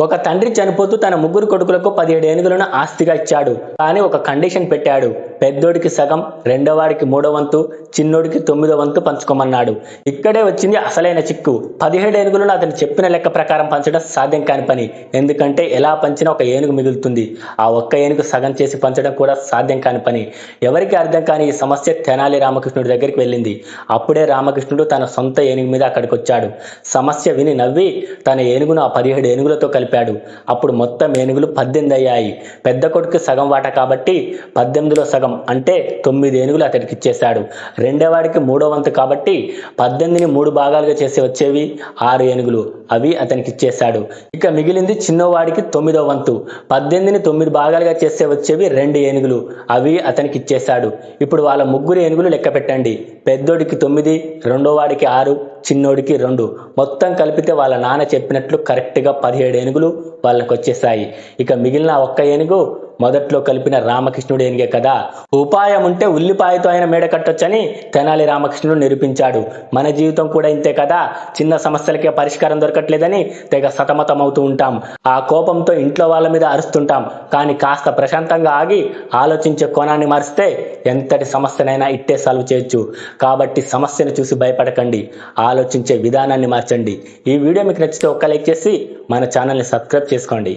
ఒక తండ్రి చనిపోతూ తన ముగ్గురు కొడుకులకు 17 ఏనుగులను ఆస్తిగా ఇచ్చాడు. కానీ ఒక కండిషన్ పెట్టాడు. పెద్దోడికి సగం, రెండోవాడికి 3వ వంతు, చిన్నోడికి 9వ వంతు పంచుకోమన్నాడు. ఇక్కడే వచ్చింది అసలైన చిక్కు. 17 ఏనుగులను అతను చెప్పిన లెక్క ప్రకారం పంచడం సాధ్యం కాని పని. ఎందుకంటే ఎలా పంచినా ఒక ఏనుగు మిగులుతుంది. ఆ ఒక్క ఏనుగు సగం చేసి పంచడం కూడా సాధ్యం కాని పని. ఎవరికి అర్థం కాని ఈ సమస్య తెనాలి రామకృష్ణుడి దగ్గరికి వెళ్ళింది. అప్పుడే రామకృష్ణుడు తన సొంత ఏనుగు మీద అక్కడికి వచ్చాడు. సమస్య విని నవ్వి తన ఏనుగును ఆ 17 ఏనుగులతో కలిపాడు. అప్పుడు మొత్తం ఏనుగులు 18 అయ్యాయి. పెద్ద కొడుకు సగం వాట కాబట్టి 18లో సగం అంటే 9 ఏనుగులు అతడికి ఇచ్చేశాడు. రెండోవాడికి 3వ వంతు కాబట్టి 18ని 3 భాగాలుగా చేసి వచ్చేవి 6 ఏనుగులు, అవి అతనికి ఇచ్చేశాడు. ఇక మిగిలింది చిన్నవాడికి 9వ వంతు. 18ని 9 భాగాలుగా చేస్తే వచ్చేవి 2 ఏనుగులు, అవి అతనికి ఇచ్చేశాడు. ఇప్పుడు వాళ్ళ ముగ్గురు ఏనుగులు లెక్క పెట్టండి. పెద్దోడికి 9, రెండోవాడికి 6, చిన్నోడికి 2. మొత్తం కలిపితే వాళ్ళ నాన్న చెప్పినట్లు కరెక్ట్గా 17 ఏనుగులు వాళ్ళకు వచ్చేసాయి. ఇక మిగిలిన ఒక్క ఏనుగు మొదట్లో కలిపిన రామకృష్ణుడు ఏనుగే కదా. ఉపాయం ఉంటే ఉల్లిపాయతో అయిన మేడ కట్టొచ్చని తెనాలి రామకృష్ణుడు నిరూపించాడు. మన జీవితం కూడా ఇంతే కదా. చిన్న సమస్యలకే పరిష్కారం దొరకట్లేదని తెగ సతమతం అవుతూ ఉంటాం. ఆ కోపంతో ఇంట్లో వాళ్ళ మీద అరుస్తుంటాం. కానీ కాస్త ప్రశాంతంగా ఆగి ఆలోచించే కోణాన్ని మారిస్తే ఎంతటి సమస్యనైనా ఇట్టే సాల్వ్ చేయొచ్చు. కాబట్టి సమస్యను చూసి భయపడకండి, ఆలోచించే విధానాన్ని మార్చండి. ఈ వీడియో మీకు నచ్చితే ఒక్క లైక్ చేసి మన ఛానల్ని సబ్స్క్రైబ్ చేసుకోండి.